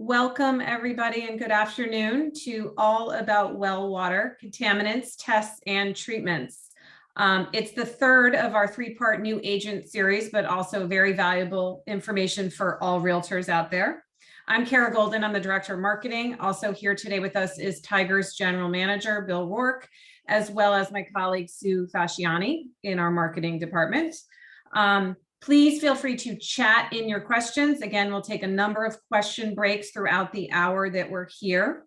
Welcome, everybody, and good afternoon to All About Well Water, Contaminants, Tests, and Treatments. It's the third of our three-part new agent series, but also very valuable information for all realtors out there. I'm Kara Golden. I'm the Director of Marketing. Also here today with us is Tiger's General Manager, Bill Rourke, as well as my colleague, Sue Fasciani, in our marketing department. Please feel free to chat in your questions. Again, we'll take a number of question breaks throughout the hour that we're here.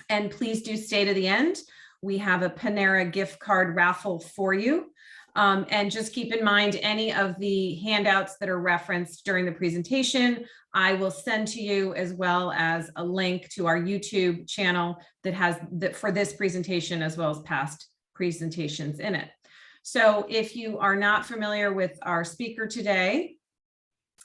And please do stay to the end. We have a Panera gift card raffle for you. And just keep in mind any of the handouts that are referenced during the presentation, I will send to you, as well as a link to our YouTube channel that has for this presentation as well as past presentations in it. So if you are not familiar with our speaker today,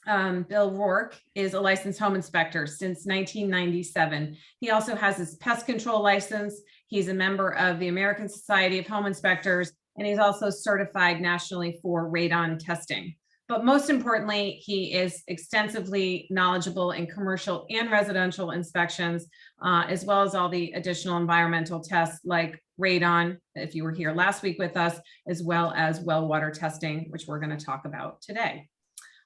Bill Rourke is a licensed home inspector since 1997. He also has his pest control license. He's a member of the American Society of Home Inspectors, and he's also certified nationally for radon testing. But most importantly, he is extensively knowledgeable in commercial and residential inspections, as well as all the additional environmental tests like radon, if you were here last week with us, as well as well water testing, which we're going to talk about today.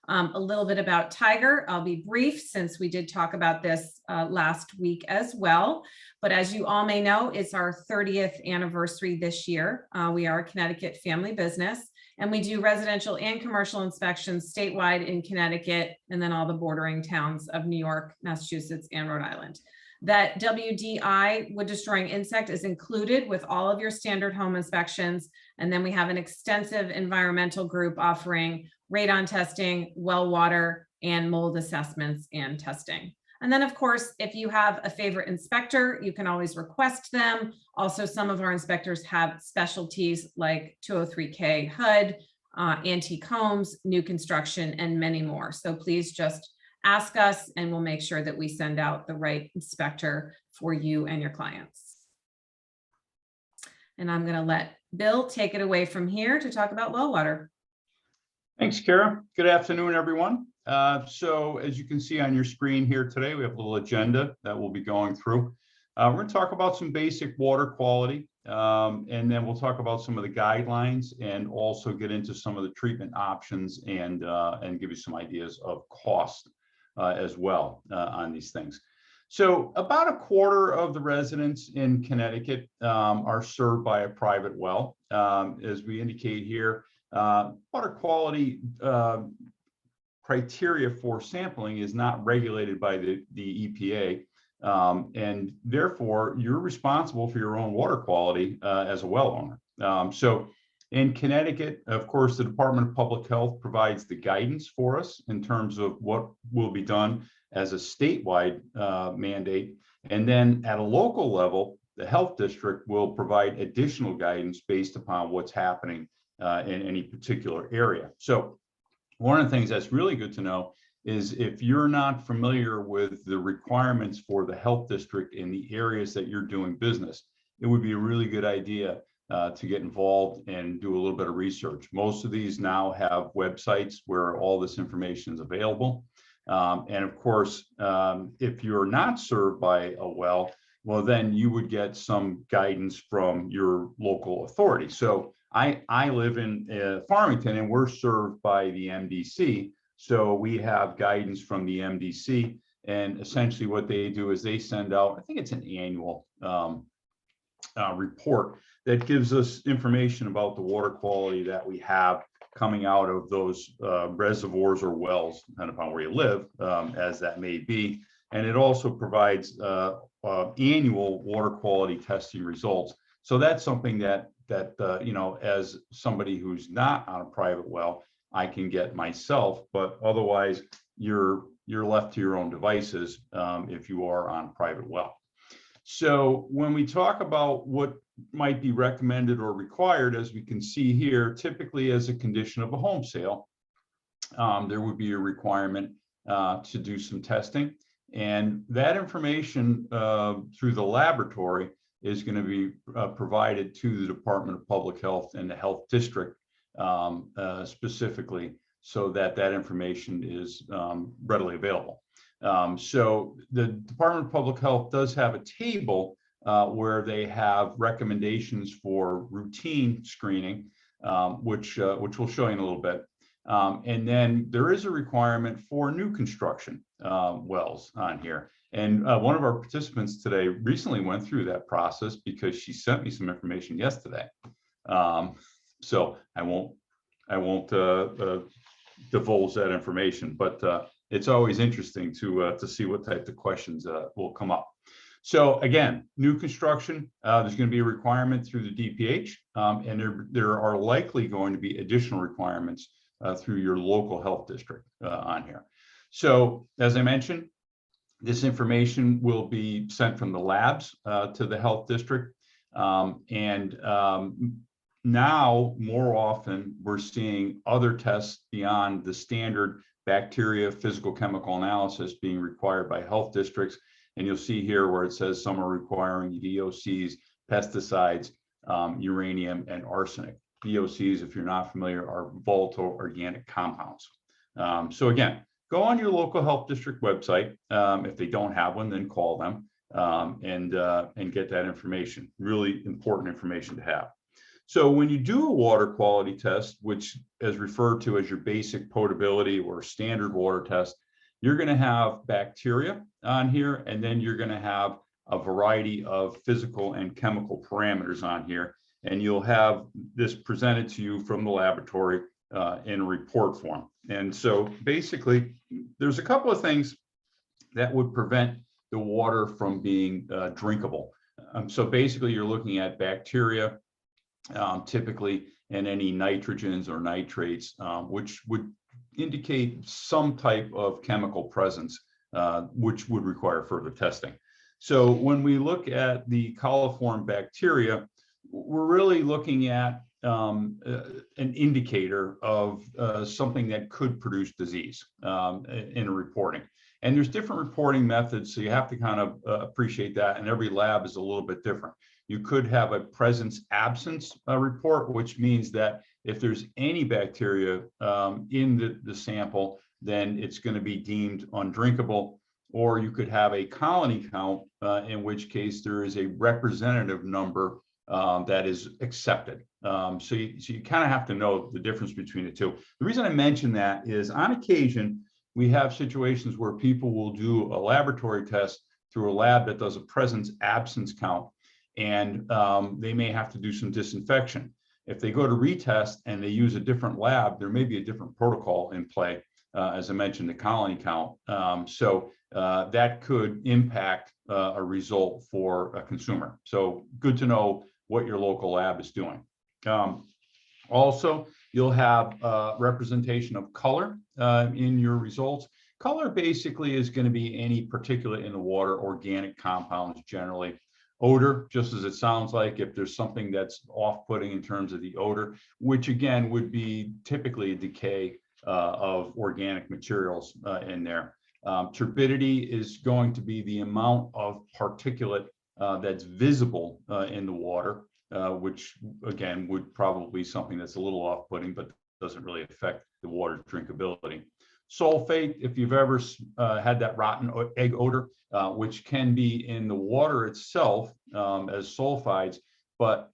A little bit about Tiger. I'll be brief since we did talk about this last week as well. But as you all may know, it's our 30th anniversary this year. We are a Connecticut family business, and we do residential and commercial inspections statewide in Connecticut, and then all the bordering towns of New York, Massachusetts, and Rhode Island. That WDI, wood destroying insect, is included with all of your standard home inspections. And then we have an extensive environmental group offering radon testing, well water, and mold assessments and testing. And then, of course, if you have a favorite inspector, you can always request them. Also, some of our inspectors have specialties like 203K HUD, antique homes, new construction, and many more. So please just ask us, and we'll make sure that we send out the right inspector for you and your clients. And I'm going to let Bill take it away from here to talk about well water. Thanks, Kara. Good afternoon, everyone. So as you can see on your screen here today, we have a little agenda that we'll be going through. We're going to talk about some basic water quality, and then we'll talk about some of the guidelines and also get into some of the treatment options and give you some ideas of cost as well on these things. So about a quarter of the residents in Connecticut are served by a private well. As we indicate here, water quality criteria for sampling is not regulated by the EPA, and therefore you're responsible for your own water quality as a well owner. So in Connecticut, of course, the Department of Public Health provides the guidance for us in terms of what will be done as a statewide mandate. And then at a local level, the health district will provide additional guidance based upon what's happening in any particular area. So one of the things that's really good to know is if you're not familiar with the requirements for the health district in the areas that you're doing business, it would be a really good idea to get involved and do a little bit of research. Most of these now have websites where all this information is available. And of course, if you're not served by a well, then you would get some guidance from your local authority. So I live in Farmington, and we're served by the MDC. So we have guidance from the MDC, and essentially what they do is they send out, I think it's an annual report that gives us information about the water quality that we have coming out of those reservoirs or wells, depending upon where you live, as that may be. And it also provides annual water quality testing results. So that's something that you know, as somebody who's not on a private well, I can get myself, but otherwise you're left to your own devices if you are on a private well. So when we talk about what might be recommended or required, as we can see here, typically as a condition of a home sale, there would be a requirement to do some testing. And that information through the laboratory is going to be provided to the Department of Public Health and the health district specifically, so that that information is readily available. So the Department of Public Health does have a table where they have recommendations for routine screening, which we'll show you in a little bit. And then there is a requirement for new construction wells on here. And one of our participants today recently went through that process because she sent me some information yesterday. So I won't divulge that information, but it's always interesting to see what type of questions will come up. So again, new construction, there's going to be a requirement through the DPH, and there are likely going to be additional requirements through your local health district on here. So as I mentioned, this information will be sent from the labs to the health district. Now, more often, we're seeing other tests beyond the standard bacteria physical chemical analysis being required by health districts. And you'll see here where it says some are requiring VOCs, pesticides, uranium, and arsenic. VOCs, if you're not familiar, are volatile organic compounds. So again, go on your local health district website. If they don't have one, then call them and get that information. Really important information to have. So when you do a water quality test, which is referred to as your basic potability or standard water test, you're going to have bacteria on here, and then you're going to have a variety of physical and chemical parameters on here. And you'll have this presented to you from the laboratory in a report form. And so basically, there's a couple of things that would prevent the water from being drinkable. So basically, you're looking at bacteria, typically, and any nitrogens or nitrates, which would indicate some type of chemical presence, which would require further testing. So when we look at the coliform bacteria, we're really looking at an indicator of something that could produce disease in reporting. And there's different reporting methods, so you have to kind of appreciate that, and every lab is a little bit different. You could have a presence-absence report, which means that if there's any bacteria in the sample, then it's going to be deemed undrinkable. Or you could have a colony count, in which case there is a representative number that is accepted. So you kind of have to know the difference between the two. The reason I mention that is on occasion, we have situations where people will do a laboratory test through a lab that does a presence-absence count, and they may have to do some disinfection. If they go to retest and they use a different lab, there may be a different protocol in play, as I mentioned, the colony count. So that could impact a result for a consumer. So good to know what your local lab is doing. Also, you'll have representation of color in your results. Color basically is going to be any particulate in the water, organic compounds generally. Odor, just as it sounds like, if there's something that's off-putting in terms of the odor, which again would be typically a decay of organic materials in there. Turbidity is going to be the amount of particulate that's visible in the water, which again would probably be something that's a little off-putting, but doesn't really affect the water drinkability. Sulfate, if you've ever had that rotten egg odor, which can be in the water itself as sulfides, but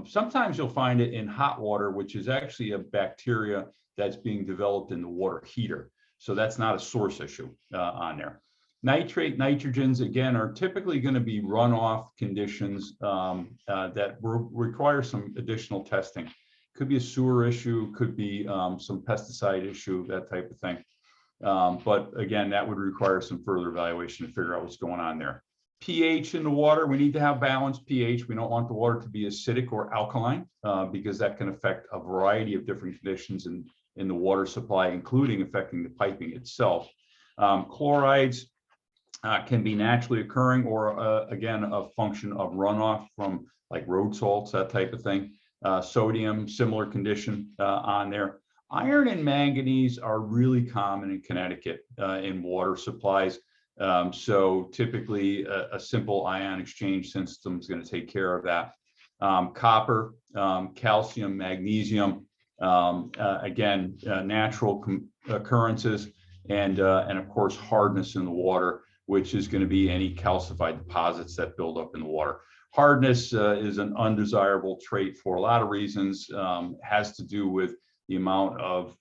sometimes you'll find it in hot water, which is actually a bacteria that's being developed in the water heater. So that's not a source issue on there. Nitrate, nitrogens, again, are typically going to be runoff conditions that require some additional testing. Could be a sewer issue, could be some pesticide issue, that type of thing. But again, that would require some further evaluation to figure out what's going on there. pH in the water, we need to have balanced pH. We don't want the water to be acidic or alkaline because that can affect a variety of different conditions in the water supply, including affecting the piping itself. Chlorides can be naturally occurring or again, a function of runoff from like road salts, that type of thing. Sodium, similar condition on there. Iron and manganese are really common in Connecticut in water supplies. So typically a simple ion exchange system is going to take care of that. Copper, calcium, magnesium, again, natural occurrences. and of course hardness in the water, which is going to be any calcified deposits that build up in the water. Hardness is an undesirable trait for a lot of reasons. Has to do with the amount of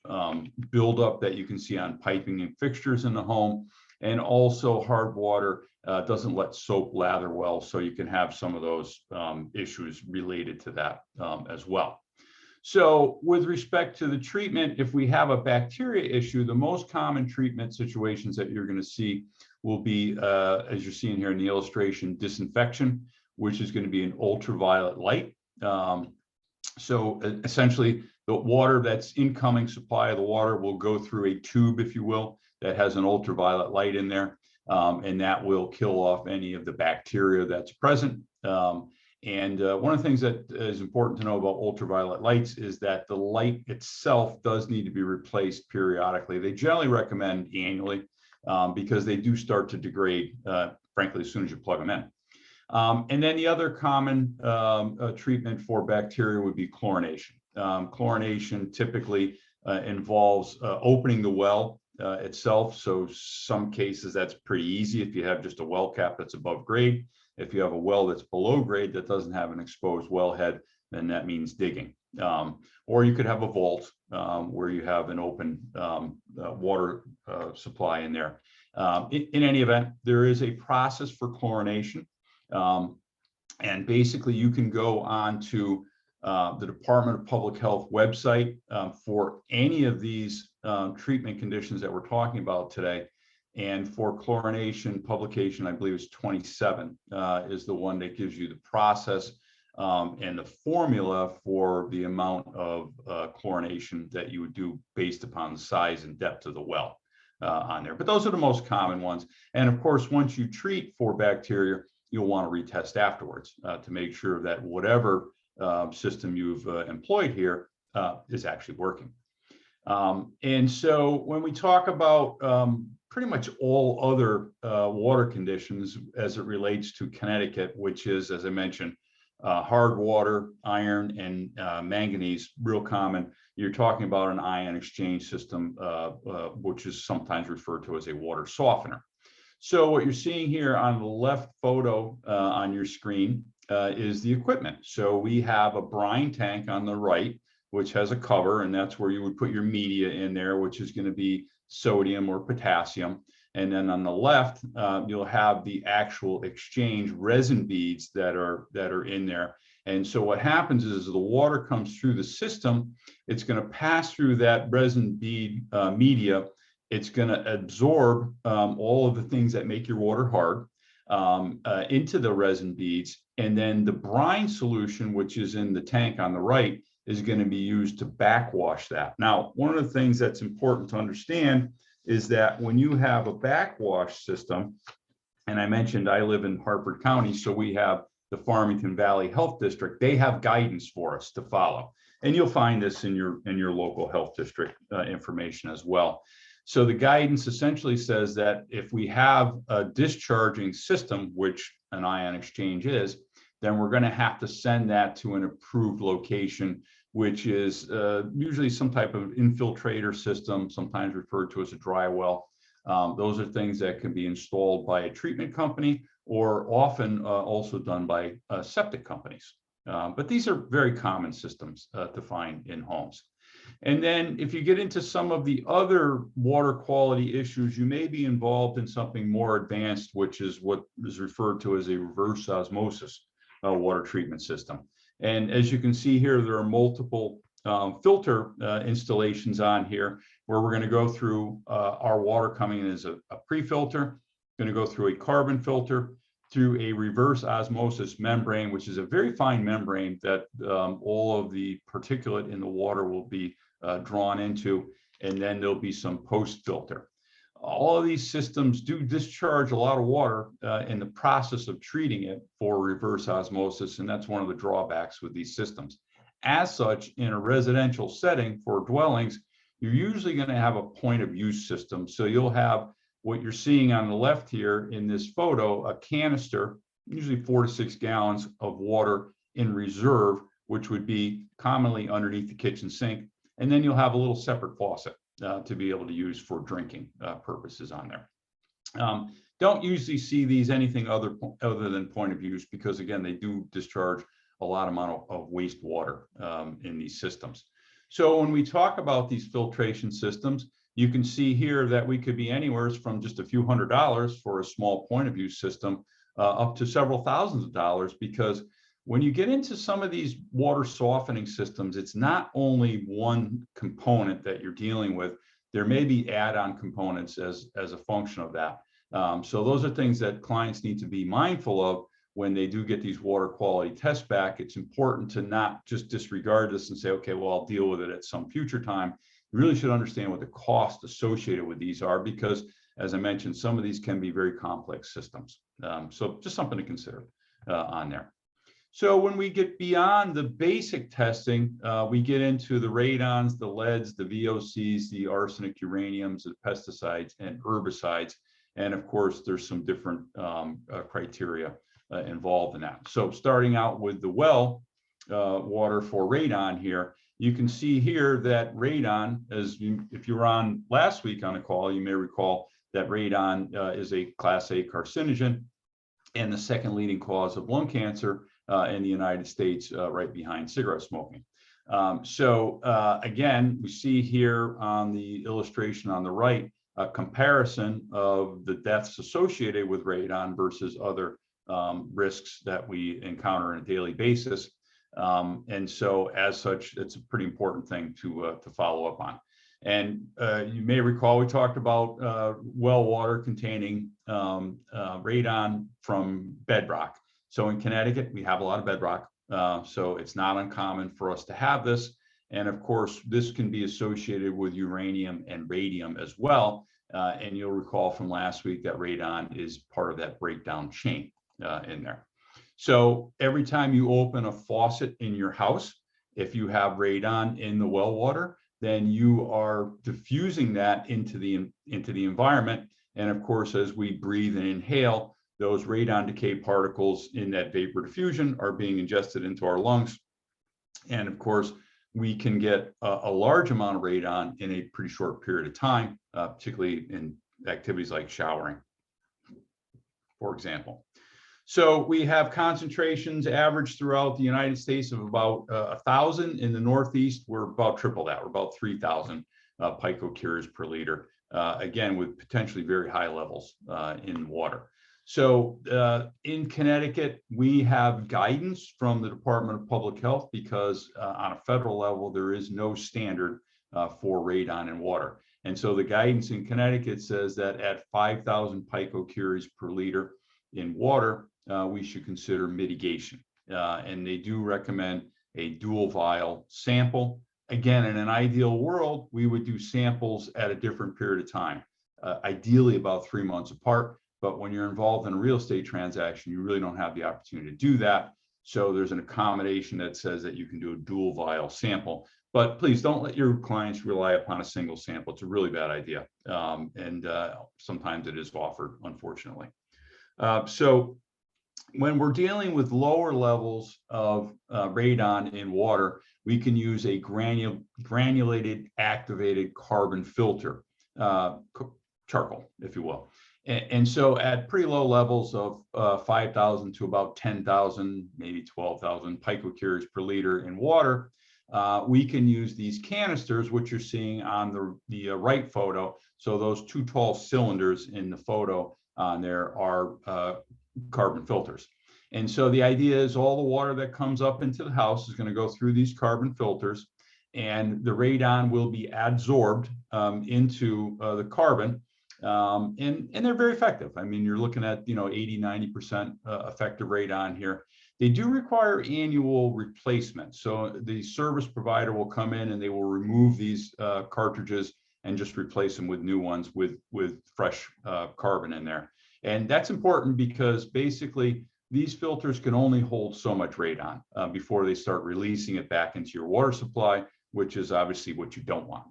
buildup that you can see on piping and fixtures in the home. And also hard water doesn't let soap lather well, so you can have some of those issues related to that as well. So with respect to the treatment, if we have a bacteria issue, the most common treatment situations that you're going to see will be, as you're seeing here in the illustration, disinfection, which is going to be an ultraviolet light. So essentially, the water that's incoming supply of the water will go through a tube, if you will, that has an ultraviolet light in there, and that will kill off any of the bacteria that's present. And one of the things that is important to know about ultraviolet lights is that the light itself does need to be replaced periodically. They generally recommend annually because they do start to degrade, frankly, as soon as you plug them in. And then the other common treatment for bacteria would be chlorination. Chlorination typically involves opening the well itself. So some cases that's pretty easy if you have just a well cap that's above grade. If you have a well that's below grade that doesn't have an exposed wellhead, then that means digging. Or you could have a vault where you have an open water supply in there. In any event, there is a process for chlorination. And basically you can go on to the Department of Public Health website for any of these treatment conditions that we're talking about today. And for chlorination publication, I believe it's 27 is the one that gives you the process and the formula for the amount of chlorination that you would do based upon the size and depth of the well on there. But those are the most common ones. And of course, once you treat for bacteria, you'll want to retest afterwards to make sure that whatever system you've employed here is actually working. And so when we talk about pretty much all other water conditions as it relates to Connecticut, which is, as I mentioned, hard water, iron, and manganese, real common. You're talking about an ion exchange system, which is sometimes referred to as a water softener. So what you're seeing here on the left photo on your screen is the equipment. So we have a brine tank on the right, which has a cover, and that's where you would put your media in there, which is going to be sodium or potassium. And then on the left, you'll have the actual exchange resin beads that are in there. And so what happens is the water comes through the system, it's going to pass through that resin bead media. It's going to absorb all of the things that make your water hard into the resin beads. And then the brine solution, which is in the tank on the right, is going to be used to backwash that. Now, one of the things that's important to understand is that when you have a backwash system, and I mentioned I live in Harford County, so we have the Farmington Valley Health District. They have guidance for us to follow. And you'll find this in your local health district information as well. So the guidance essentially says that if we have a discharging system, which an ion exchange is, then we're going to have to send that to an approved location, which is usually some type of infiltrator system, sometimes referred to as a dry well. Those are things that can be installed by a treatment company or often also done by septic companies. But these are very common systems to find in homes. And then if you get into some of the other water quality issues, you may be involved in something more advanced, which is what is referred to as a reverse osmosis water treatment system. And as you can see here, there are multiple filter installations on here where we're going to go through our water coming in as a pre-filter, going to go through a carbon filter, through a reverse osmosis membrane, which is a very fine membrane that all of the particulate in the water will be drawn into, and then there'll be some post filter. All of these systems do discharge a lot of water in the process of treating it for reverse osmosis, and that's one of the drawbacks with these systems. As such, in a residential setting for dwellings, you're usually going to have a point of use system. So you'll have what you're seeing on the left here in this photo, a canister, usually 4 to 6 gallons of water in reserve, which would be commonly underneath the kitchen sink. And then you'll have a little separate faucet. to be able to use for drinking purposes on there. Don't usually see these anything other than point of use, because again, they do discharge a lot amount of wastewater in these systems. So when we talk about these filtration systems, you can see here that we could be anywhere from just a few $100s for a small point of use system up to several thousands of dollars, because when you get into some of these water softening systems, it's not only one component that you're dealing with. There may be add-on components as a function of that. So those are things that clients need to be mindful of when they do get these water quality tests back. It's important to not just disregard this and say, okay, well, I'll deal with it at some future time. You really should understand what the costs associated with these are, because as I mentioned, some of these can be very complex systems. So just something to consider on there. So when we get beyond the basic testing, we get into the radons, the leads, the VOCs, the arsenic, uraniums, the pesticides, and herbicides. And of course, there's some different criteria involved in that. So starting out with the well water for radon here, you can see here that radon, if you were on last week on a call, you may recall that radon is a Class A carcinogen and the second leading cause of lung cancer in the United States, right behind cigarette smoking. Again, we see here on the illustration on the right, a comparison of the deaths associated with radon versus other risks that we encounter on a daily basis. And so as such, it's a pretty important thing to follow up on. And you may recall we talked about well water containing radon from bedrock. So in Connecticut, we have a lot of bedrock. So it's not uncommon for us to have this. And of course, this can be associated with uranium and radium as well. And you'll recall from last week that radon is part of that breakdown chain in there. So every time you open a faucet in your house, if you have radon in the well water, then you are diffusing that into the environment. And of course, as we breathe and inhale, those radon decay particles in that vapor diffusion are being ingested into our lungs. And of course, we can get a large amount of radon in a pretty short period of time, particularly in activities like showering, for example. So we have concentrations averaged throughout the United States of about 1,000. In the Northeast, we're about triple that. We're about 3,000 picocuries per liter, again, with potentially very high levels in water. So in Connecticut, we have guidance from the Department of Public Health because on a federal level, there is no standard for radon in water. And so the guidance in Connecticut says that at 5,000 picocuries per liter in water, we should consider mitigation. And they do recommend a dual vial sample. Again, in an ideal world, we would do samples at a different period of time, ideally about 3 months apart. But when you're involved in a real estate transaction, you really don't have the opportunity to do that. So there's an accommodation that says that you can do a dual vial sample. But please don't let your clients rely upon a single sample. It's a really bad idea. And sometimes it is offered, unfortunately. So when we're dealing with lower levels of radon in water, we can use a granulated activated carbon filter, charcoal, if you will. And so at pretty low levels of 5,000 to about 10,000, maybe 12,000 picocuries per liter in water, we can use these canisters, which you're seeing on the right photo. So those two tall cylinders in the photo on there are carbon filters. And so the idea is all the water that comes up into the house is going to go through these carbon filters, and the radon will be adsorbed into the carbon. And they're very effective. I mean, you're looking at, 80, 90% effective radon here. They do require annual replacement. So the service provider will come in and they will remove these cartridges and just replace them with new ones with fresh carbon in there. And that's important because basically these filters can only hold so much radon before they start releasing it back into your water supply, which is obviously what you don't want.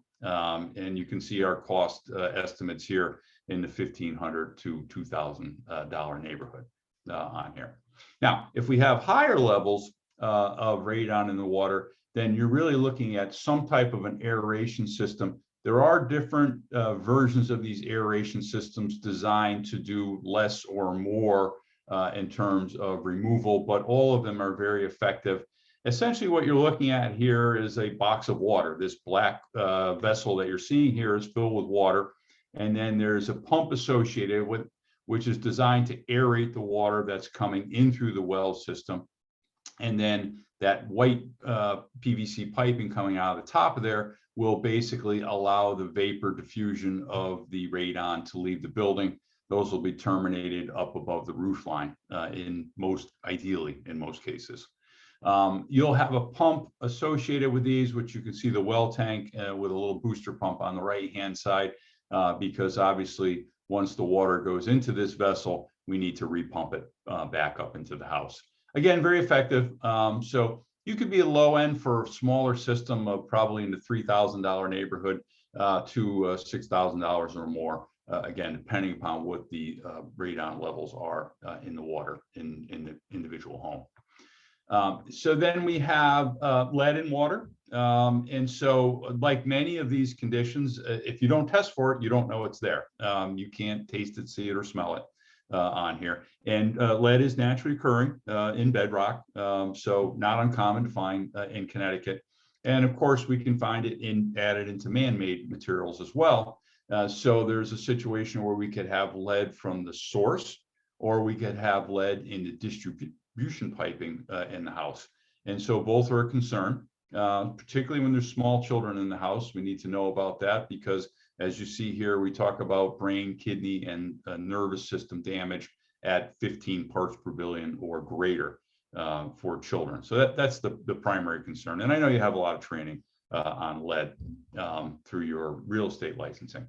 And you can see our cost estimates here in the $1,500 to $2,000 neighborhood on here. Now, if we have higher levels of radon in the water, then you're really looking at some type of an aeration system There are different versions of these aeration systems designed to do less or more in terms of removal, but all of them are very effective. Essentially, what you're looking at here is a box of water. This black vessel that you're seeing here is filled with water, and then there's a pump associated with, which is designed to aerate the water that's coming in through the well system. And then that white PVC piping coming out of the top of there will basically allow the vapor diffusion of the radon to leave the building. Those will be terminated up above the roof line ideally in most cases. You'll have a pump associated with these, which you can see the well tank with a little booster pump on the right-hand side, because obviously once the water goes into this vessel, we need to repump it back up into the house. Again, very effective. So you could be a low end for a smaller system of probably in the $3,000 neighborhood to $6,000 or more. Again, depending upon what the radon levels are in the water in the individual home. So then we have lead in water. And so like many of these conditions, if you don't test for it, you don't know it's there. You can't taste it, see it, or smell it on here. And lead is naturally occurring in bedrock, so not uncommon to find in Connecticut. And of course, we can find it added into man-made materials as well. So there's a situation where we could have lead from the source, or we could have lead in the distribution piping in the house. And so both are a concern, particularly when there's small children in the house. We need to know about that because, as you see here, we talk about brain, kidney, and nervous system damage at 15 parts per billion or greater for children. So that's the primary concern. And I know you have a lot of training on lead through your real estate licensing.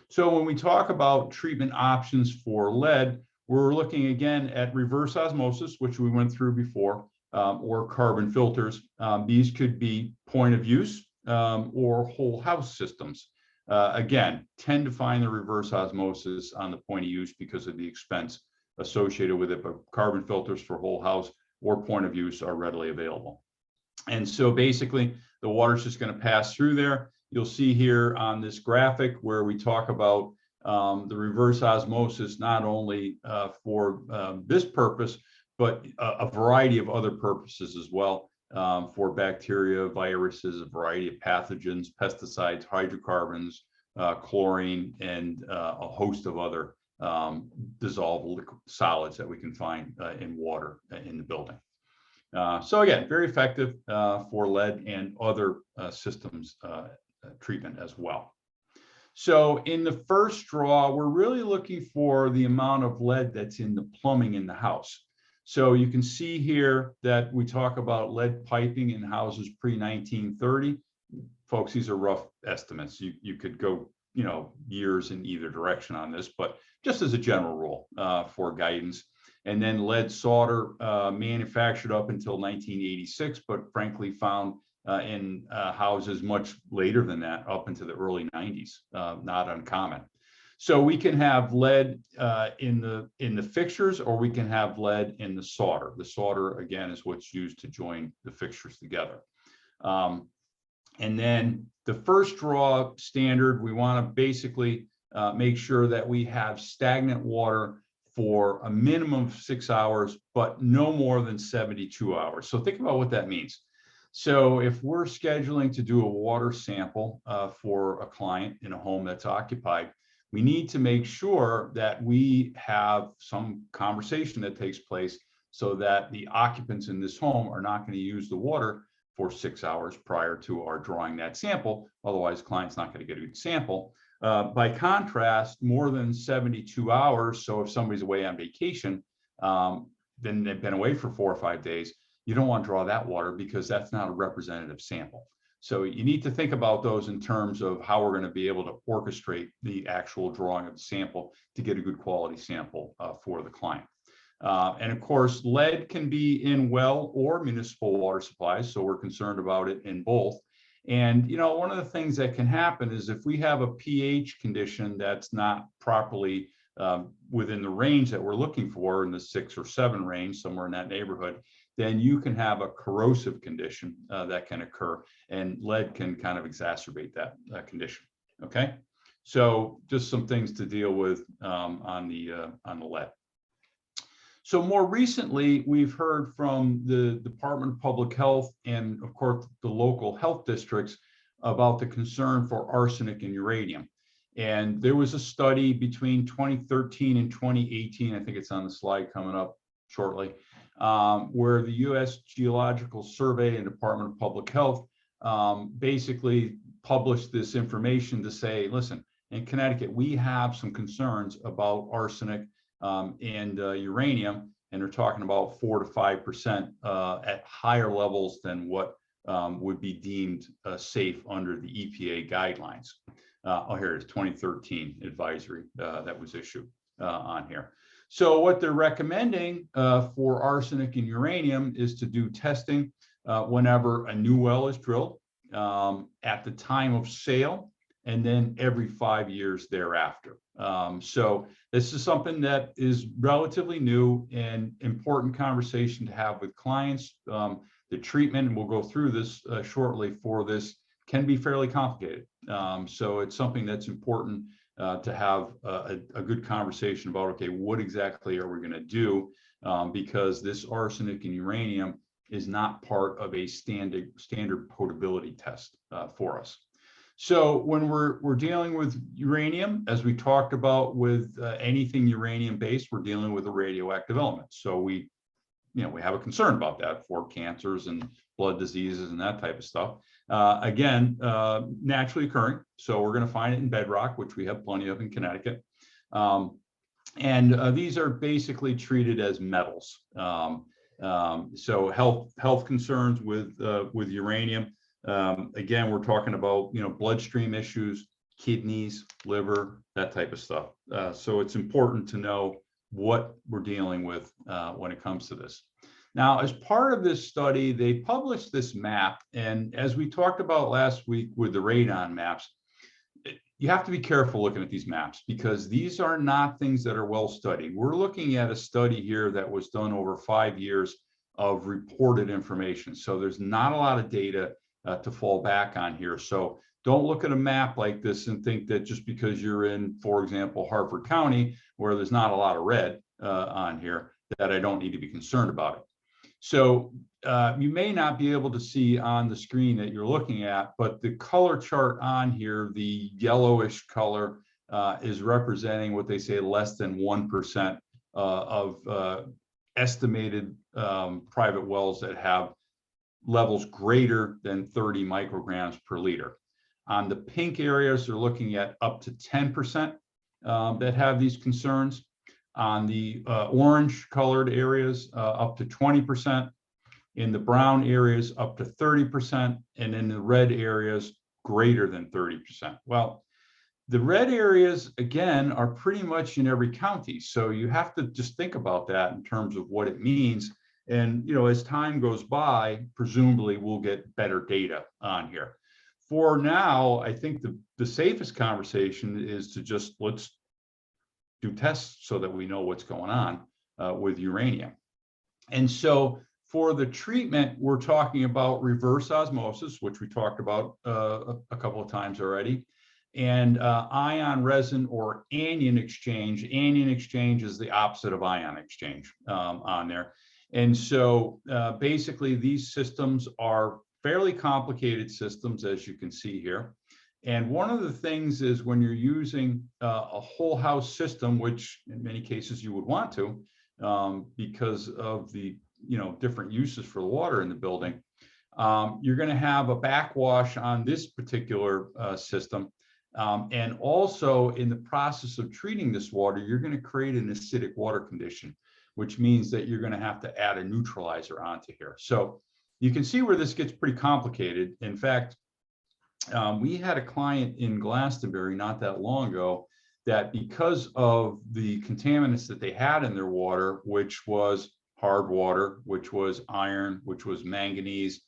So when we talk about treatment options for lead, we're looking again at reverse osmosis, which we went through before, or carbon filters. These could be point of use or whole house systems. Again, tend to find the reverse osmosis on the point of use because of the expense associated with it, but carbon filters for whole house or point of use are readily available. And so basically the water is just going to pass through there. You'll see here on this graphic where we talk about the reverse osmosis, not only for this purpose, but a variety of other purposes as well, for bacteria, viruses, a variety of pathogens, pesticides, hydrocarbons, chlorine, and a host of other dissolved liquid solids that we can find in water in the building. So again, very effective for lead and other systems treatment as well. So in the first draw, we're really looking for the amount of lead that's in the plumbing in the house. So you can see here that we talk about lead piping in houses pre-1930. Folks, these are rough estimates. You could go, years in either direction on this, but just as a general rule for guidance. And then lead solder manufactured up until 1986, but frankly found in houses much later than that, up into the early 90s, not uncommon. So we can have lead in the fixtures, or we can have lead in the solder. The solder, again, is what's used to join the fixtures together. And then the first draw standard, we want to basically make sure that we have stagnant water for a minimum of 6 hours, but no more than 72 hours. So think about what that means. So if we're scheduling to do a water sample for a client in a home that's occupied, we need to make sure that we have some conversation that takes place so that the occupants in this home are not going to use the water for 6 hours prior to our drawing that sample. Otherwise, the client's not going to get a good sample. By contrast, more than 72 hours, so if somebody's away on vacation, then they've been away for 4 or 5 days, you don't want to draw that water because that's not a representative sample. So you need to think about those in terms of how we're going to be able to orchestrate the actual drawing of the sample to get a good quality sample for the client. And of course, lead can be in well or municipal water supplies, so we're concerned about it in both. And, one of the things that can happen is if we have a pH condition that's not properly within the range that we're looking for, in the 6 or 7 range, somewhere in that neighborhood, then you can have a corrosive condition that can occur, and lead can kind of exacerbate that condition. Okay, so just some things to deal with on the lead. So more recently, we've heard from the Department of Public Health and, of course, the local health districts about the concern for arsenic and uranium. And there was a study between 2013 and 2018, I think it's on the slide coming up shortly, where the U.S. Geological Survey and Department of Public Health basically published this information to say, listen, in Connecticut, we have some concerns about arsenic and uranium, and they're talking about 4 to 5% at higher levels than what would be deemed safe under the EPA guidelines. Oh, here it is, 2013 advisory that was issued on here. So what they're recommending for arsenic and uranium is to do testing whenever a new well is drilled, at the time of sale, and then every 5 years thereafter. So this is something that is relatively new and important conversation to have with clients. The treatment, and we'll go through this shortly, for this can be fairly complicated. So it's something that's important to have a good conversation about, okay, what exactly are we going to do? Because this arsenic and uranium is not part of a standard potability test for us. So when we're dealing with uranium, as we talked about with anything uranium based, we're dealing with a radioactive element. So we have a concern about that for cancers and blood diseases and that type of stuff. Again, naturally occurring. So we're going to find it in bedrock, which we have plenty of in Connecticut. And these are basically treated as metals. So health concerns with uranium. Again, we're talking about bloodstream issues, kidneys, liver, that type of stuff. So it's important to know what we're dealing with when it comes to this. Now, as part of this study, they published this map, and as we talked about last week with the radon maps, you have to be careful looking at these maps because these are not things that are well studied. We're looking at a study here that was done over 5 years of reported information. So there's not a lot of data to fall back on here. So don't look at a map like this and think that just because you're in, for example, Harford County, where there's not a lot of red on here, that I don't need to be concerned about it. So you may not be able to see on the screen that you're looking at, but the color chart on here, the yellowish color, is representing what they say less than 1% of estimated private wells that have levels greater than 30 micrograms per liter. On the pink areas, they're looking at up to 10% that have these concerns. On the orange colored areas, up to 20%. In the brown areas, up to 30%. And in the red areas, greater than 30%. Well, the red areas, again, are pretty much in every county. So you have to just think about that in terms of what it means. And, as time goes by, presumably we'll get better data on here. For now, I think the safest conversation is to just let's do tests so that we know what's going on with uranium. And so for the treatment, we're talking about reverse osmosis, which we talked about a couple of times already, and ion resin or anion exchange. Anion exchange is the opposite of ion exchange on there. And so basically these systems are fairly complicated systems, as you can see here. And one of the things is when you're using a whole house system, which in many cases you would want to, because of the different uses for the water in the building, you're going to have a backwash on this particular system. And also in the process of treating this water, you're going to create an acidic water condition, which means that you're going to have to add a neutralizer onto here. So you can see where this gets pretty complicated. In fact, we had a client in Glastonbury not that long ago that because of the contaminants that they had in their water, which was hard water, which was iron, which was manganese,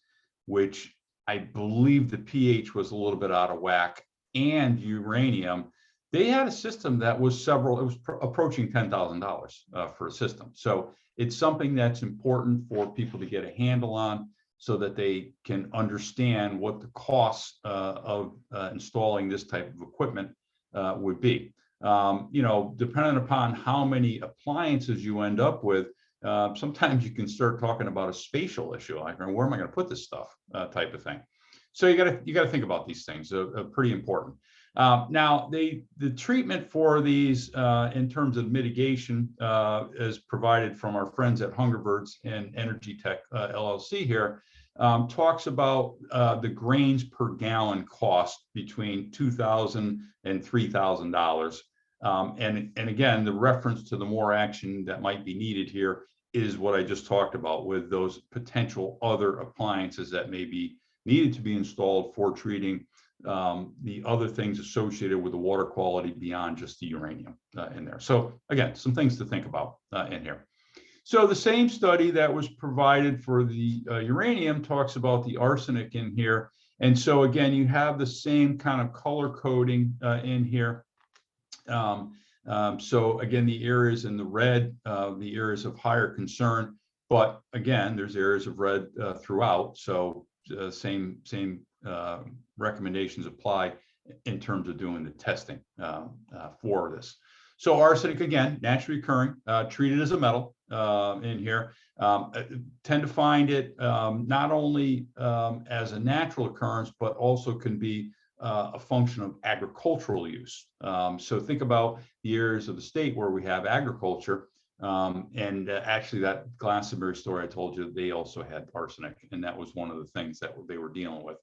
which I believe the pH was a little bit out of whack, and uranium, they had a system that was it was approaching $10,000 for a system. So it's something that's important for people to get a handle on. so that they can understand what the costs of installing this type of equipment would be. Depending upon how many appliances you end up with, sometimes you can start talking about a spatial issue, like where am I going to put this stuff, type of thing. So you got to think about these things. Pretty important. Now, the treatment for these in terms of mitigation is provided from our friends at Hungerbirds and Energy Tech LLC here. Talks about the grains per gallon cost between $2,000 and $3,000. And again, the reference to the more action that might be needed here is what I just talked about with those potential other appliances that may be needed to be installed for treating the other things associated with the water quality beyond just the uranium in there. So again, some things to think about in here. So the same study that was provided for the uranium talks about the arsenic in here. And so again, you have the same kind of color coding in here. So again, the areas in the red, the areas of higher concern, but again, there's areas of red throughout. So same recommendations apply in terms of doing the testing for this. So arsenic, again, naturally occurring, treated as a metal in here. Tend to find it not only as a natural occurrence, but also can be a function of agricultural use. So think about the areas of the state where we have agriculture. And actually that Glastonbury story I told you, they also had arsenic, and that was one of the things that they were dealing with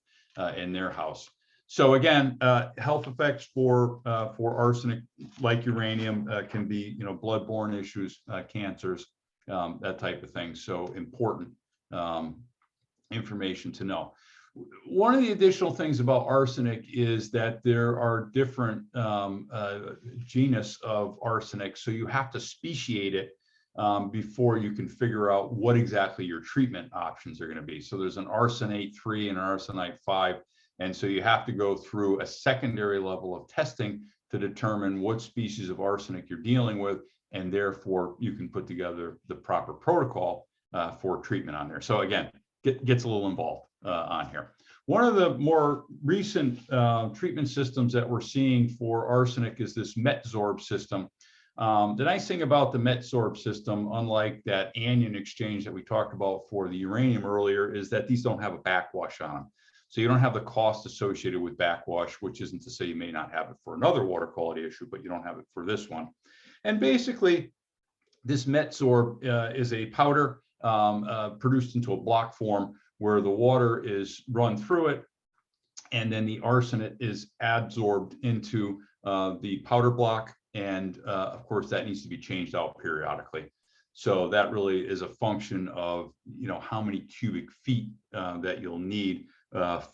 in their house. So again, health effects for arsenic, like uranium, can be bloodborne issues, cancers, that type of thing. So important information to know. One of the additional things about arsenic is that there are different genus of arsenic, so you have to speciate it before you can figure out what exactly your treatment options are going to be. So there's an arsenate 3 and an arsenate 5, and so you have to go through a secondary level of testing to determine what species of arsenic you're dealing with, and therefore you can put together the proper protocol for treatment on there. So again, gets a little involved on here. One of the more recent treatment systems that we're seeing for arsenic is this METSORB system. The nice thing about the METSORB system, unlike that anion exchange that we talked about for the uranium earlier, is that these don't have a backwash on them. So you don't have the cost associated with backwash, which isn't to say you may not have it for another water quality issue, but you don't have it for this one. And basically, this METSORB is a powder produced into a block form where the water is run through it, and then the arsenic is adsorbed into the powder block. And of course, that needs to be changed out periodically. So that really is a function of how many cubic feet that you'll need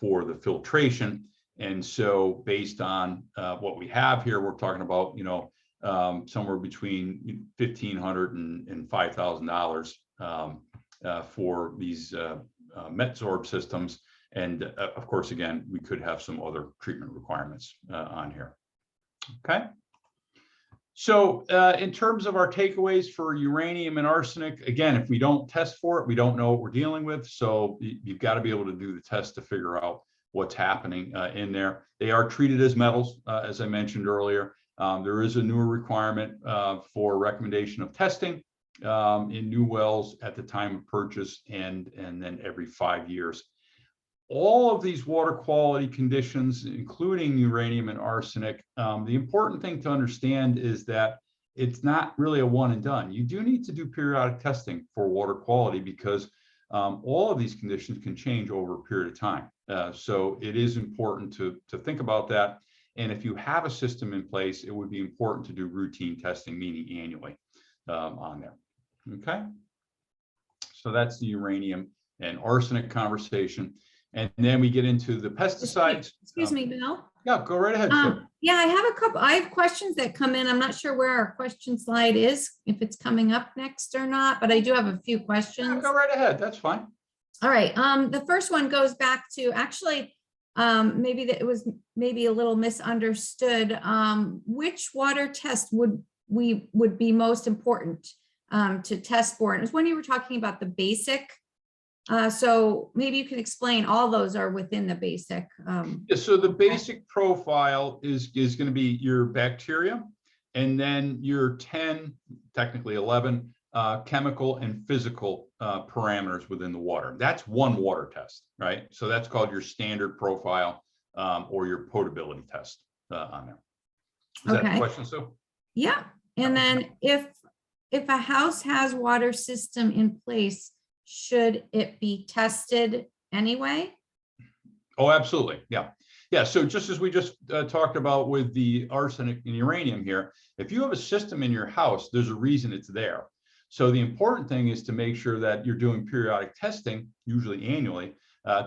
for the filtration. And so based on what we have here, we're talking about somewhere between $1,500 and $5,000 for these METSORB systems. And of course, again, we could have some other treatment requirements on here. Okay. So in terms of our takeaways for uranium and arsenic, again, if we don't test for it, we don't know what we're dealing with. So you've got to be able to do the test to figure out what's happening in there. They are treated as metals, as I mentioned earlier. There is a newer requirement for recommendation of testing in new wells at the time of purchase, and then every 5 years. All of these water quality conditions, including uranium and arsenic, the important thing to understand is that it's not really a one and done. You do need to do periodic testing for water quality because all of these conditions can change over a period of time. So it is important to think about that. And if you have a system in place, it would be important to do routine testing, meaning annually on there. Okay. So that's the uranium and arsenic conversation. And then we get into the pesticides. Excuse me, Bill. Yeah, go right ahead. Yeah, I have questions that come in. I'm not sure where our question slide is, if it's coming up next or not, but I do have a few questions. Yeah, go right ahead. That's fine. All right. The first one goes back to actually, maybe that it was maybe a little misunderstood. Which water test would be most important to test for? And it was when you were talking about the basic So maybe you can explain, all those are within the basic. Yeah, so the basic profile is going to be your bacteria, and then your 10, technically 11, chemical and physical parameters within the water. That's one water test, right? So that's called your standard profile or your potability test on there. Is that the question, Sue? Yeah. And then if a house has water system in place, should it be tested anyway? Oh, absolutely. Yeah. Yeah. So just as we just talked about with the arsenic and uranium here, if you have a system in your house, there's a reason it's there. So the important thing is to make sure that you're doing periodic testing, usually annually,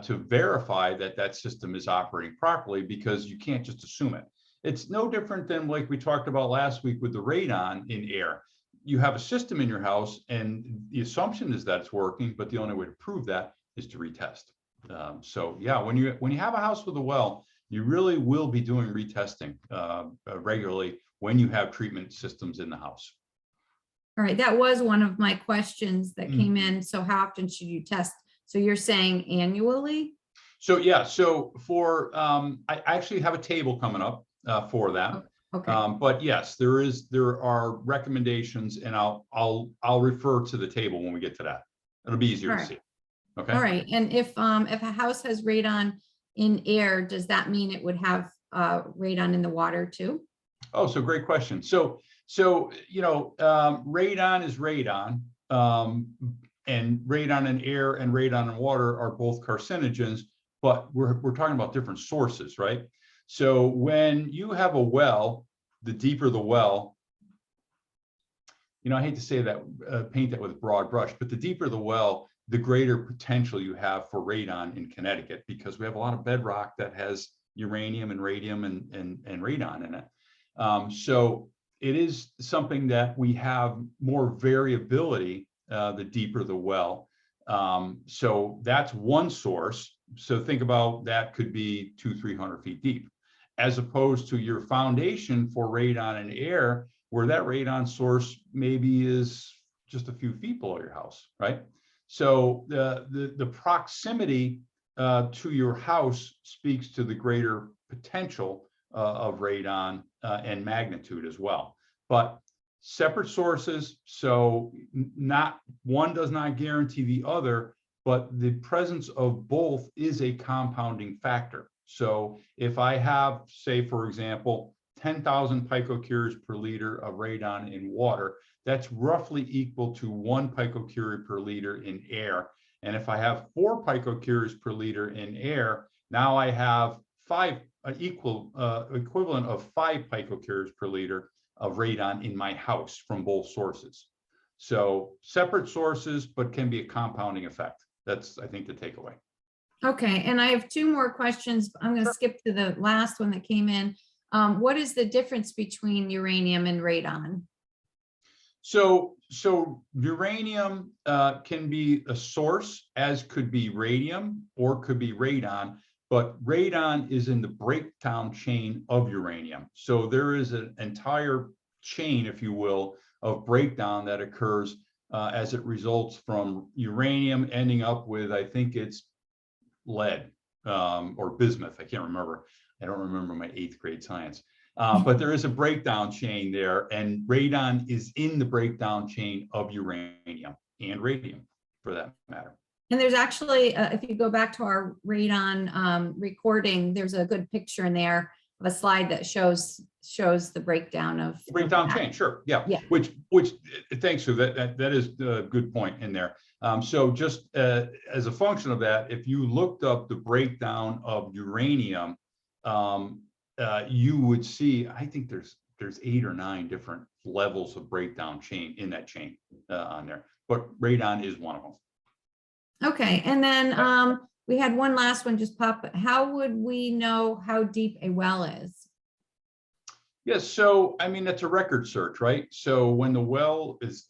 to verify that that system is operating properly, because you can't just assume it. It's no different than like we talked about last week with the radon in air. You have a system in your house and the assumption is that it's working, but the only way to prove that is to retest. So yeah, when you have a house with a well, you really will be doing retesting regularly when you have treatment systems in the house. All right, that was one of my questions that came in. So how often should you test? So you're saying annually? So yeah, so for I actually have a table coming up for that. Okay. But yes, there are recommendations, and I'll refer to the table when we get to that. It'll be easier to see. Okay. All right. And if a house has radon in air, does that mean it would have radon in the water too? Oh, so great question. So you know, radon is radon, and radon in air and radon in water are both carcinogens, but we're talking about different sources, right? So when you have a well, the deeper the well, you know, I hate to say that, paint that with a broad brush, but the deeper the well, the greater potential you have for radon in Connecticut, because we have a lot of bedrock that has uranium and radium and radon in it. So it is something that we have more variability the deeper the well. So that's one source. So think about that could be 200-300 feet deep, as opposed to your foundation for radon and air, where that radon source maybe is just a few feet below your house, right? So the proximity to your house speaks to the greater potential of radon and magnitude as well. But separate sources, so not one does not guarantee the other, but the presence of both is a compounding factor. So if I have, say, for example, 10,000 picocuries per liter of radon in water, that's roughly equal to 1 picocurie per liter in air. And if I have 4 picocuries per liter in air, now I have equivalent of 5 picocuries per liter of radon in my house from both sources. So separate sources, but can be a compounding effect. That's, I think, the takeaway. Okay, and I have 2 more questions. I'm going to skip to the last one that came in. What is the difference between uranium and radon? So uranium can be a source, as could be radium or could be radon, but radon is in the breakdown chain of uranium. So there is an entire chain, if you will, of breakdown that occurs as it results from uranium ending up with, I think it's lead or bismuth. I can't remember. I don't remember my 8th grade science. But there is a breakdown chain there, and radon is in the breakdown chain of uranium and radium, for that matter. And there's actually, if you go back to our radon recording, there's a good picture in there of a slide that shows the breakdown of the breakdown chain. Sure, yeah. Which thanks, Sue. That is a good point in there. So just as a function of that, if you looked up the breakdown of uranium, you would see, I think there's 8 or 9 different levels of breakdown chain in that chain on there, but radon is one of them. Okay, and then we had one last one just pop. How would we know how deep a well is? Yes, so I mean, that's a record search, right? So when the well is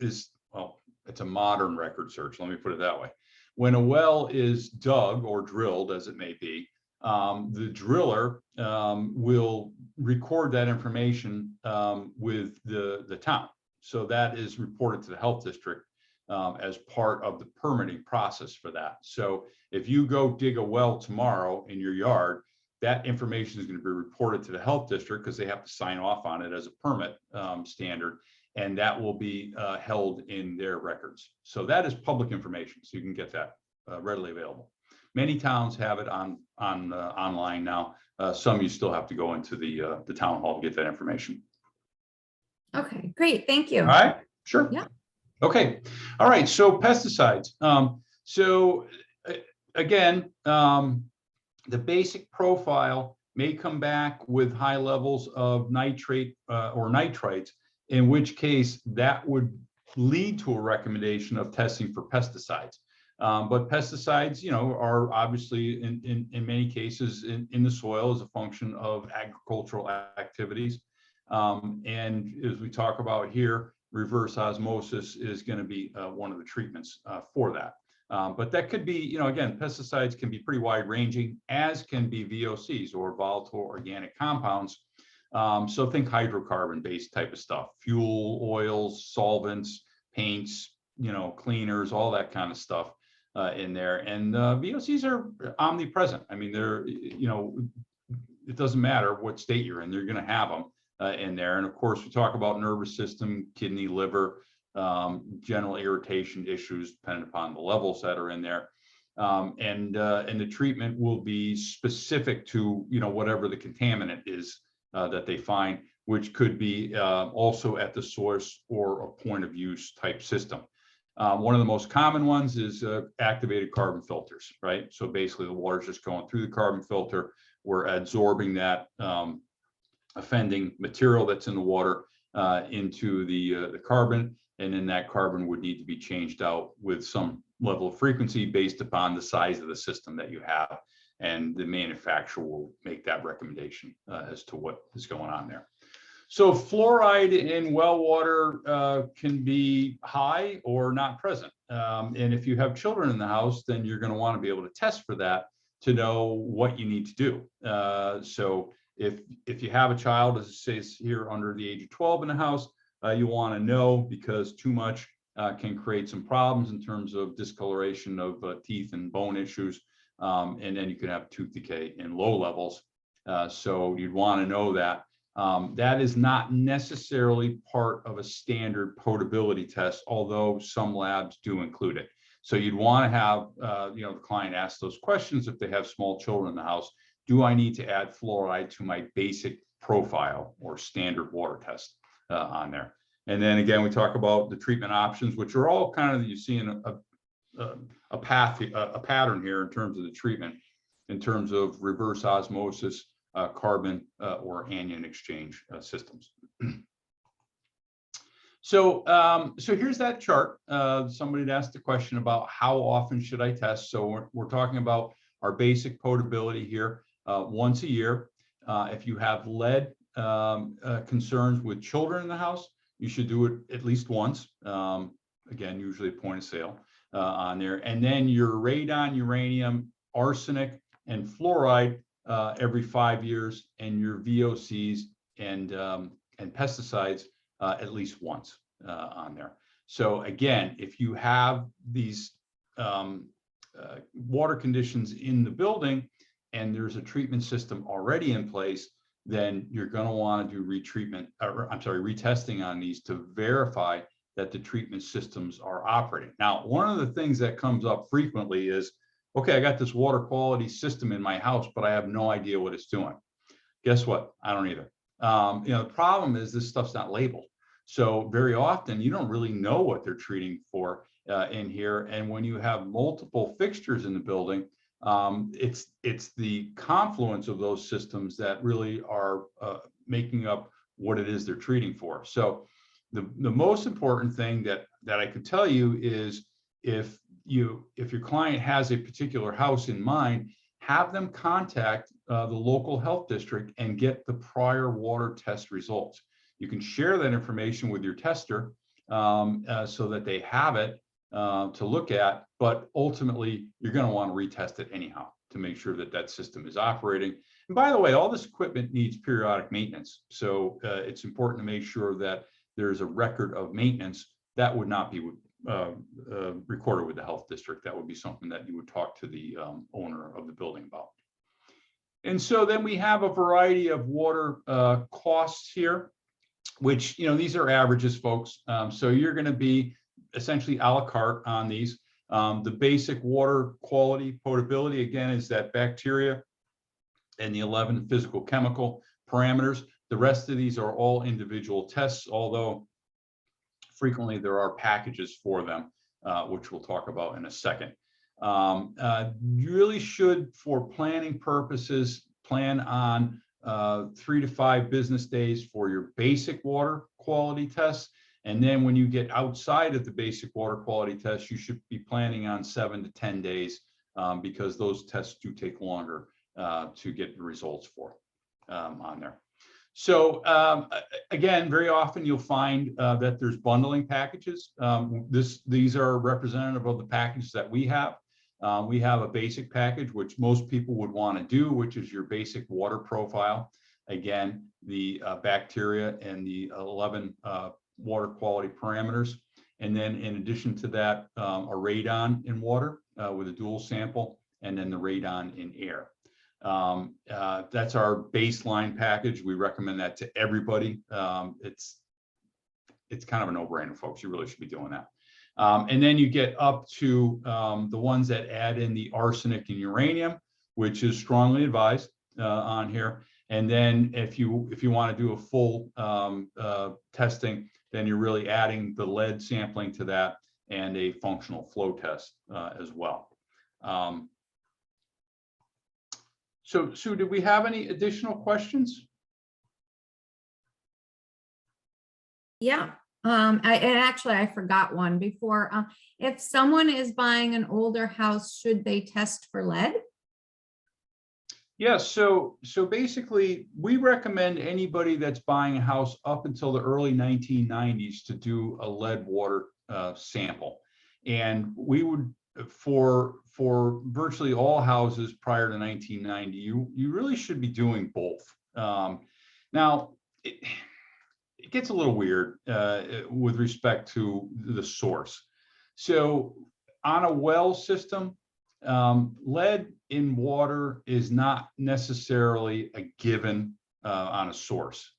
well, it's a modern record search, let me put it that way. When a well is dug or drilled, as it may be, the driller will record that information with the town. So that is reported to the health district as part of the permitting process for that. So if you go dig a well tomorrow in your yard, that information is going to be reported to the health district because they have to sign off on it as a permit standard, and that will be held in their records. So that is public information, so you can get that readily available. Many towns have it online now. Some you still have to go into the town hall to get that information. Okay, great. Thank you. All right, sure. Yeah. Okay. All right. So pesticides. Again, the basic profile may come back with high levels of nitrate or nitrites, in which case that would lead to a recommendation of testing for pesticides. But pesticides, are obviously in many cases in the soil as a function of agricultural activities. And as we talk about here, reverse osmosis is going to be one of the treatments for that. But that could be, again, pesticides can be pretty wide ranging, as can be VOCs or volatile organic compounds. So think hydrocarbon based type of stuff, fuel, oils, solvents, paints, cleaners, all that kind of stuff in there. And VOCs are omnipresent. I mean, they're, it doesn't matter what state you're in, they're going to have them in there. And of course, we talk about nervous system, kidney, liver, general irritation issues, depending upon the levels that are in there. And the treatment will be specific to, whatever the contaminant is that they find, which could be also at the source or a point of use type system. One of the most common ones is activated carbon filters, right? So basically the water's just going through the carbon filter. We're absorbing that offending material that's in the water into the carbon, and then that carbon would need to be changed out with some level of frequency based upon the size of the system that you have, and the manufacturer will make that recommendation as to what is going on there. So fluoride in well water can be high or not present, and if you have children in the house, then you're going to want to be able to test for that to know what you need to do. So if you have a child, as it says here, under the age of 12 in the house, you want to know, because too much can create some problems in terms of discoloration of teeth and bone issues, and then you can have tooth decay in low levels. So you'd want to know that. That is not necessarily part of a standard potability test, although some labs do include it. So you'd want to have the client ask those questions if they have small children in the house. Do I need to add fluoride to my basic profile or standard water test on there? And then again, we talk about the treatment options, which are all kind of, you see in a pattern here in terms of the treatment, in terms of reverse osmosis, carbon or anion exchange systems. So here's that chart. Somebody had asked the question about how often should I test? So we're talking about our basic potability here once a year. If you have lead concerns with children in the house, you should do it at least once. Again, usually point of sale on there. And then your radon, uranium, arsenic, and fluoride every 5 years, and your VOCs and pesticides at least once on there. So again, if you have these water conditions in the building and there's a treatment system already in place, then you're going to want to do retesting on these to verify that the treatment systems are operating. Now, one of the things that comes up frequently is, okay, I got this water quality system in my house, but I have no idea what it's doing. Guess what? I don't either. The problem is this stuff's not labeled. So very often you don't really know what they're treating for in here. And when you have multiple fixtures in the building, it's the confluence of those systems that really are making up what it is they're treating for. So the most important thing that I could tell you is if your client has a particular house in mind, have them contact the local health district and get the prior water test results. You can share that information with your tester so that they have it to look at, but ultimately you're going to want to retest it anyhow to make sure that that system is operating. And by the way, all this equipment needs periodic maintenance. So it's important to make sure that there's a record of maintenance. That would not be recorded with the health district. That would be something that you would talk to the owner of the building about. And so then we have a variety of water costs here, which, these are averages, folks. So you're going to be essentially a la carte on these. The basic water quality, potability, again, is that bacteria and the 11 physical chemical parameters. The rest of these are all individual tests, although frequently there are packages for them, which we'll talk about in a second. You really should, for planning purposes, plan on 3 to 5 business days for your basic water quality tests. And then when you get outside of the basic water quality tests, you should be planning on 7 to 10 days because those tests do take longer to get the results for on there. So again, very often you'll find that there's bundling packages. These are representative of the packages that we have. We have a basic package, which most people would want to do, which is your basic water profile. Again, the bacteria and the 11 water quality parameters. And then in addition to that, a radon in water with a dual sample, and then the radon in air. That's our baseline package. We recommend that to everybody. It's kind of a no-brainer, folks. You really should be doing that. And then you get up to the ones that add in the arsenic and uranium, which is strongly advised on here. And then if you want to do a full testing, then you're really adding the lead sampling to that and a functional flow test as well. So Sue, did we have any additional questions? Yeah. I forgot one before. If someone is buying an older house, should they test for lead? Yeah, so basically, we recommend anybody that's buying a house up until the early 1990s to do a lead water sample. And we would, for virtually all houses prior to 1990, you really should be doing both. Now, it gets a little weird with respect to the source. So on a well system, lead in water is not necessarily a given on a source.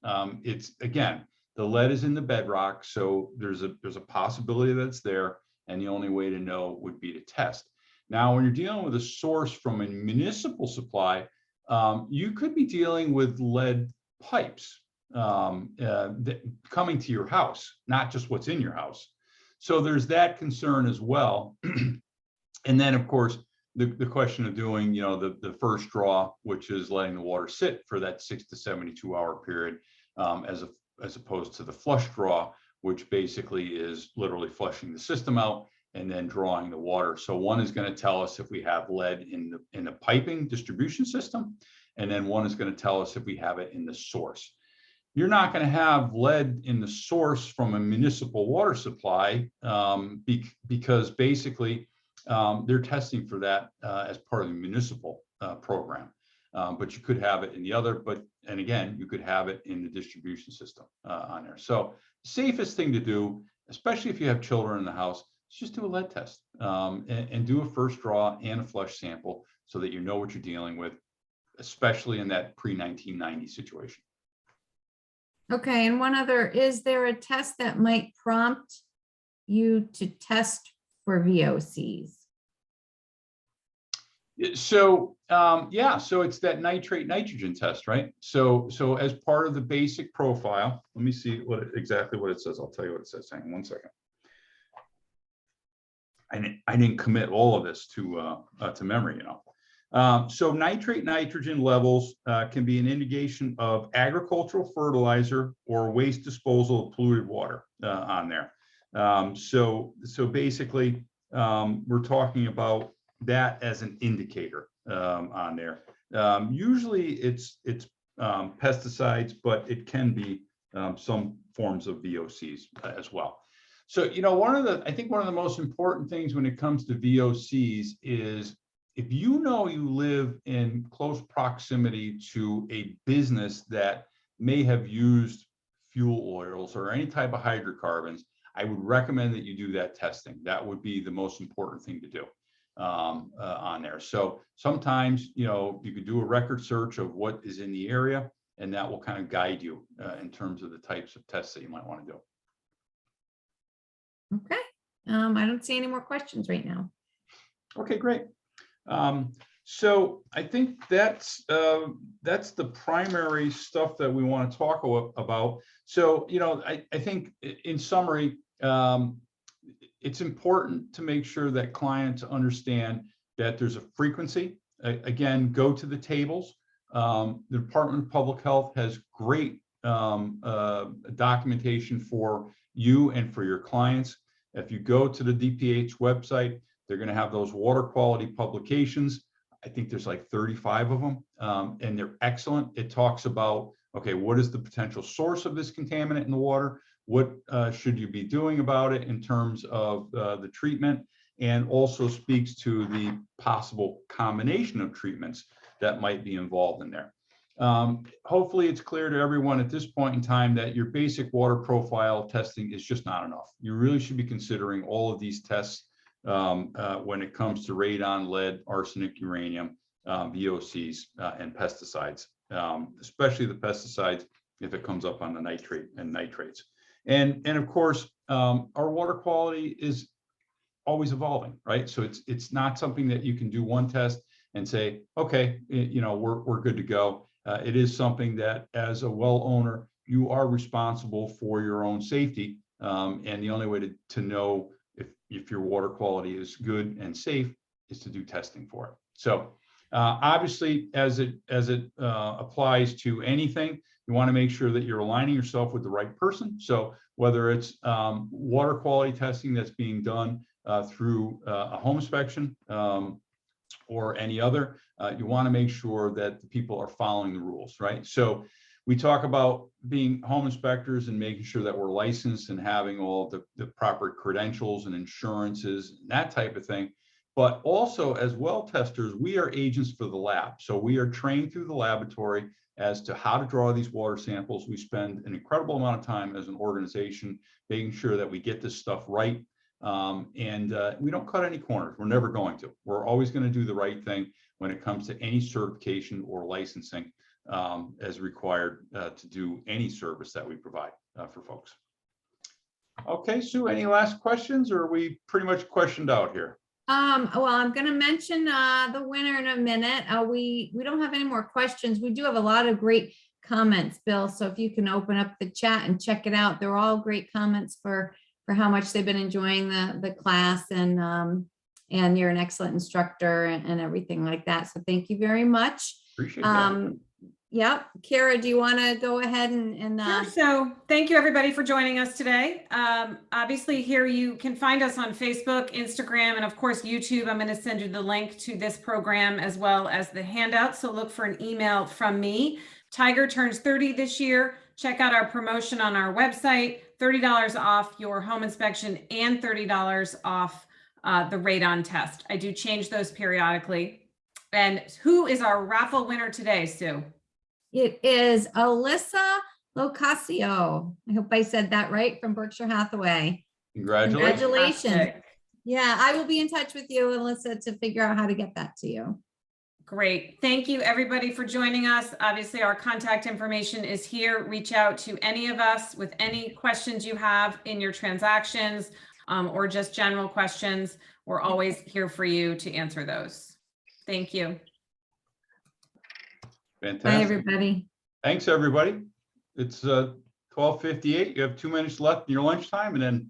It's, again, the lead is in the bedrock, so there's a possibility that it's there, and the only way to know would be to test. Now, when you're dealing with a source from a municipal supply, you could be dealing with lead pipes coming to your house, not just what's in your house. So there's that concern as well. And then, of course, the question of doing, the first draw, which is letting the water sit for that 6 to 72 hour period, as opposed to the flush draw, which basically is literally flushing the system out and then drawing the water. So one is going to tell us if we have lead in the piping distribution system, and then one is going to tell us if we have it in the source. You're not going to have lead in the source from a municipal water supply because basically they're testing for that as part of the municipal program. But you could have it in the other, and again, you could have it in the distribution system on there. So safest thing to do, especially if you have children in the house, is just do a lead test and do a first draw and a flush sample so that you know what you're dealing with, especially in that pre-1990 situation. Okay, and one other, is there a test that might prompt you to test for VOCs? So yeah, so it's that nitrate nitrogen test, right? So as part of the basic profile, let me see exactly what it says. I'll tell you what it says. Hang on one second. I didn't commit all of this to memory, So nitrate nitrogen levels can be an indication of agricultural fertilizer or waste disposal of polluted water on there. So basically, we're talking about that as an indicator on there. Usually it's pesticides, but it can be some forms of VOCs as well. So, I think one of the most important things when it comes to VOCs is if you live in close proximity to a business that may have used fuel oils or any type of hydrocarbons, I would recommend that you do that testing. That would be the most important thing to do on there. So sometimes, you could do a record search of what is in the area, and that will kind of guide you in terms of the types of tests that you might want to do. Okay. I don't see any more questions right now. Okay, great. So I think that's the primary stuff that we want to talk about. So, I think in summary, it's important to make sure that clients understand that there's a frequency. Again, go to the tables. The Department of Public Health has great documentation for you and for your clients. If you go to the DPH website, they're going to have those water quality publications. I think there's like 35 of them, and they're excellent. It talks about, okay, what is the potential source of this contaminant in the water? What should you be doing about it in terms of the treatment? And also speaks to the possible combination of treatments that might be involved in there. Hopefully it's clear to everyone at this point in time that your basic water profile testing is just not enough. You really should be considering all of these tests when it comes to radon, lead, arsenic, uranium, VOCs, and pesticides, especially the pesticides if it comes up on the nitrate and nitrates. And of course, our water quality is always evolving, right? So it's not something that you can do one test and say, okay, we're good to go. It is something that as a well owner, you are responsible for your own safety. And the only way to know if your water quality is good and safe is to do testing for it. So obviously, as it applies to anything, you want to make sure that you're aligning yourself with the right person. So whether it's water quality testing that's being done through a home inspection or any other, you want to make sure that the people are following the rules, right? So we talk about being home inspectors and making sure that we're licensed and having all the proper credentials and insurances, and that type of thing. But also as well testers, we are agents for the lab. So we are trained through the laboratory as to how to draw these water samples. We spend an incredible amount of time as an organization making sure that we get this stuff right. And we don't cut any corners. We're never going to. We're always going to do the right thing when it comes to any certification or licensing as required to do any service that we provide for folks. Okay, Sue, any last questions, or are we pretty much questioned out here? Well, I'm going to mention the winner in a minute. We don't have any more questions. We do have a lot of great comments, Bill. So if you can open up the chat and check it out, they're all great comments for how much they've been enjoying the class, and you're an excellent instructor and everything like that. So thank you very much. Appreciate that. Yep. Kara, do you want to go ahead and Sure. So thank you everybody for joining us today. Obviously here you can find us on Facebook, Instagram, and of course YouTube. I'm going to send you the link to this program as well as the handout. So look for an email from me. Tiger turns 30 this year. Check out our promotion on our website, $30 off your home inspection and $30 off the radon test. I do change those periodically. And who is our raffle winner today, Sue? It is Alyssa Locasio. I hope I said that right, from Berkshire Hathaway. Congratulations. Congratulations. Yeah, I will be in touch with you, Alyssa, to figure out how to get that to you. Great. Thank you everybody for joining us. Obviously our contact information is here. Reach out to any of us with any questions you have in your transactions or just general questions. We're always here for you to answer those. Thank you. Fantastic. Bye, everybody. Thanks, everybody. It's 12:58. You have 2 minutes left in your lunchtime, and then